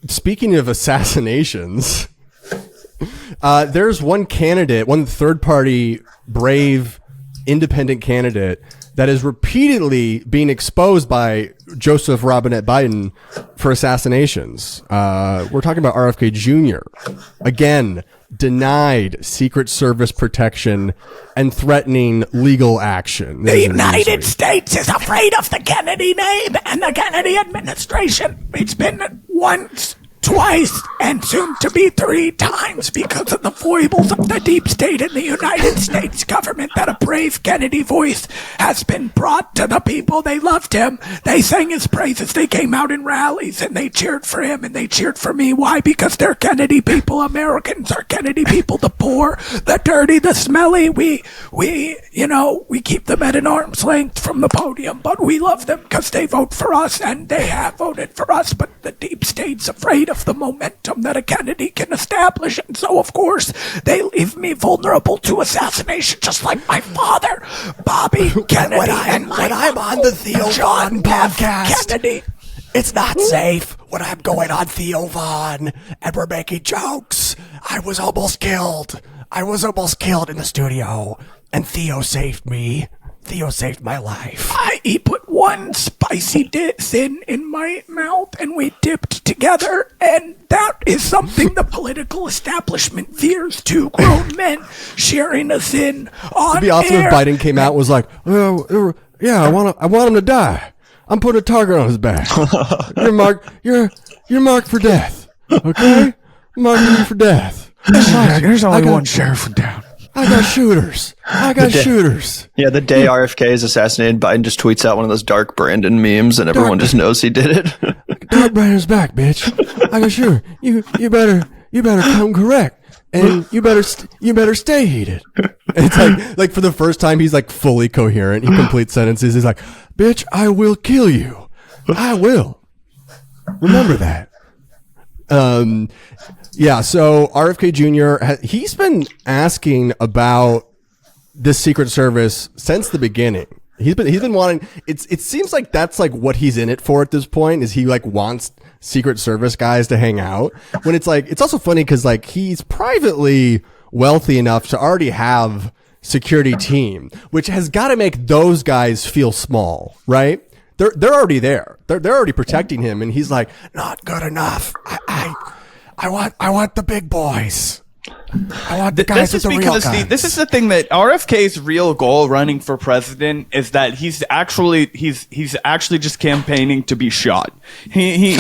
speaking of assassinations, there's one candidate, one third-party brave independent candidate that is repeatedly being exposed by Joseph Robinette Biden for assassinations. We're talking about RFK Jr. Again, denied Secret Service protection and threatening legal action. The United States is afraid of the Kennedy name and the Kennedy administration. It's been once, twice, and soon to be 3 times because of the foibles of the deep state in the United States government that a brave Kennedy voice has been brought to the people. They loved him. They sang his praises. They came out in rallies and they cheered for him and they cheered for me. Why? Because they're Kennedy people. Americans are Kennedy people. The poor, the dirty, the smelly. We keep them at an arm's length from the podium, but we love them because they vote for us and they have voted for us. But the deep state's afraid of the momentum that a Kennedy can establish, and so of course they leave me vulnerable to assassination, just like my father, Bobby Kennedy. When I'm on the Theo Von podcast, Kennedy, it's not safe. When I'm going on Theo Von and we're making jokes, I was almost killed in the studio, and Theo saved me. Theo saved my life. He put one spicy sin in my mouth and we dipped together, and that is something the political establishment fears. 2 grown men sharing a sin on It'd be awesome air. if Biden came out and was like, yeah, I want him to die. I'm putting a target on his back. You're marked for death. Okay? I'm marking you for death. There's only one sheriff in town. I got shooters. Yeah, the day RFK is assassinated, Biden just tweets out one of those Dark Brandon memes, and everyone just knows he did it. Dark Brandon's back, bitch. I got shooter. You better come correct, and you better stay heated. And it's like for the first time he's like fully coherent. He completes sentences. He's like, bitch, I will kill you. I will. Remember that. Yeah, so RFK Jr., he's been asking about this Secret Service since the beginning. He's been wanting, it seems like that's like what he's in it for at this point, is he like wants Secret Service guys to hang out. When it's like, it's also funny because like he's privately wealthy enough to already have security team, which has got to make those guys feel small, right? They're already there. They're already protecting him, and he's like, not good enough. I want the big boys. I want the guys with the real guns. This is the thing, that RFK's real goal running for president is that he's actually just campaigning to be shot. He's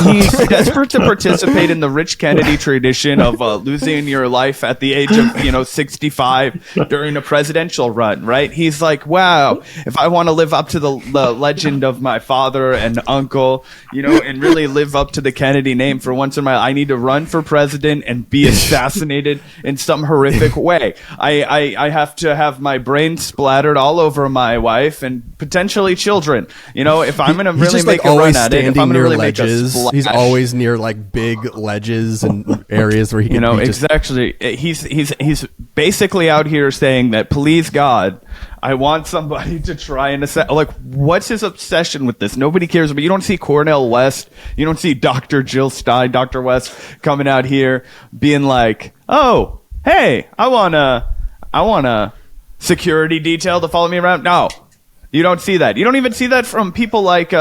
desperate to participate in the Rich Kennedy tradition of losing your life at the age of 65 during a presidential run, right? He's like, wow, if I want to live up to the legend of my father and uncle, and really live up to the Kennedy name for once in my life, I need to run for president and be assassinated in some horrific way. I have to have my brain splattered all over my wife and potentially children. If I'm going to really make a run at it, if I'm going to really make a splash. He's always near like big ledges and areas where he can exactly. He's basically out here saying that, please God, I want somebody to try and assess. Like, what's his obsession with this? Nobody cares. But you don't see Cornel West. You don't see Dr. Jill Stein, Dr. West coming out here being like, oh, hey, I want a security detail to follow me around. No, you don't see that. You don't even see that from people like,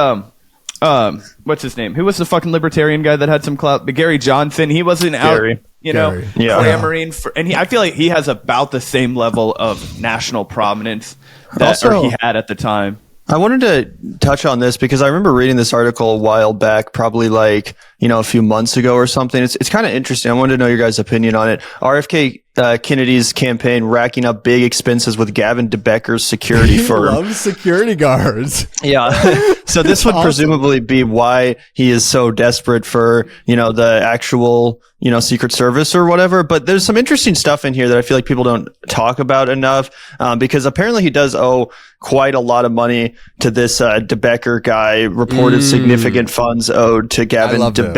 what's his name? Who was the fucking libertarian guy that had some clout? Gary Johnson. He wasn't out, clamoring for, and I feel like he has about the same level of national prominence that he had at the time. I wanted to touch on this because I remember reading this article a while back, probably like, a few months ago or something. It's kind of interesting. I wanted to know your guys' opinion on it. RFK Kennedy's campaign racking up big expenses with Gavin DeBecker's security firm. He loves security guards. Yeah. So this would presumably be why he is so desperate for, the actual, Secret Service or whatever. But there's some interesting stuff in here that I feel like people don't talk about enough, because apparently he does owe quite a lot of money to this DeBecker guy. Reported significant funds owed to Gavin DeBecker,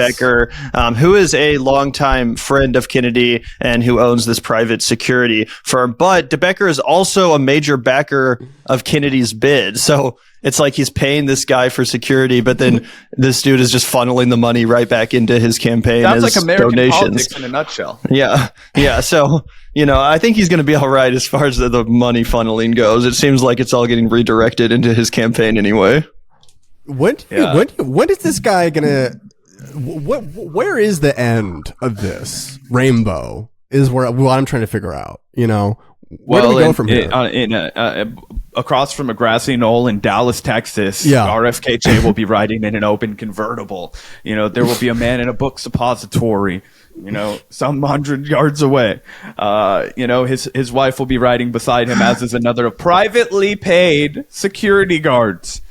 who is a longtime friend of Kennedy and who owns this private security firm. But DeBecker is also a major backer of Kennedy's bid. So it's like he's paying this guy for security, but then this dude is just funneling the money right back into his campaign Sounds as like American donations. politics in a nutshell. Yeah. So, I think he's going to be all right as far as the money funneling goes. It seems like it's all getting redirected into his campaign anyway. When is this guy gonna? Where is the end of this rainbow? Is what I'm trying to figure out. Where do we go from here? Across from a grassy knoll in Dallas, Texas, Yeah. RFK will be riding in an open convertible. There will be a man in a book suppository, some 100 yards away. His wife will be riding beside him, as is another of privately paid security guards.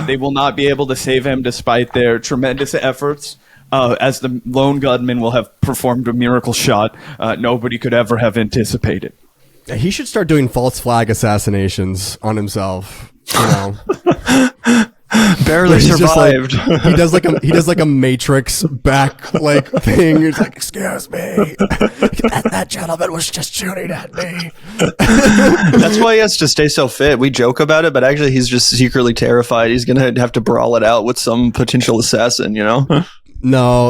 They will not be able to save him despite their tremendous efforts. As the lone gunman will have performed a miracle shot nobody could ever have anticipated. He should start doing false flag assassinations on himself. Barely He's just survived. he does like a Matrix back thing. He's like, excuse me, That gentleman was just shooting at me. That's why he has to stay so fit. We joke about it, but actually he's just secretly terrified. He's going to have to brawl it out with some potential assassin, No.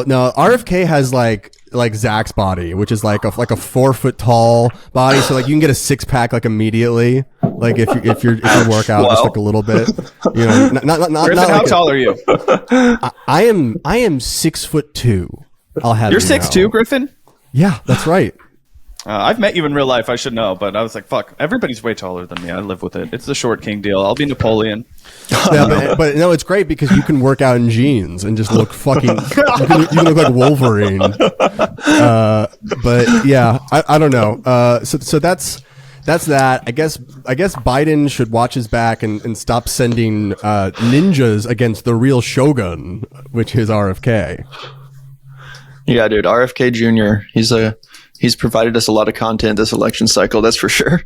RFK has like Zach's body, which is like a 4 foot tall body. So like you can get a 6-pack like immediately. Like if you work out just like a little bit, not Griffin, how tall are you? I am 6'2". I'll have You're you 6'2", know. Griffin? Yeah, that's right. I've met you in real life. I should know, but I was like, fuck, everybody's way taller than me. I live with it. It's the short king deal. I'll be Napoleon. Yeah, but no, it's great because you can work out in jeans and just look fucking. You can look like Wolverine. But yeah, I don't know. So that's that. I guess Biden should watch his back and stop sending ninjas against the real shogun, which is RFK. Yeah, dude, RFK Jr. He's provided us a lot of content this election cycle. That's for sure.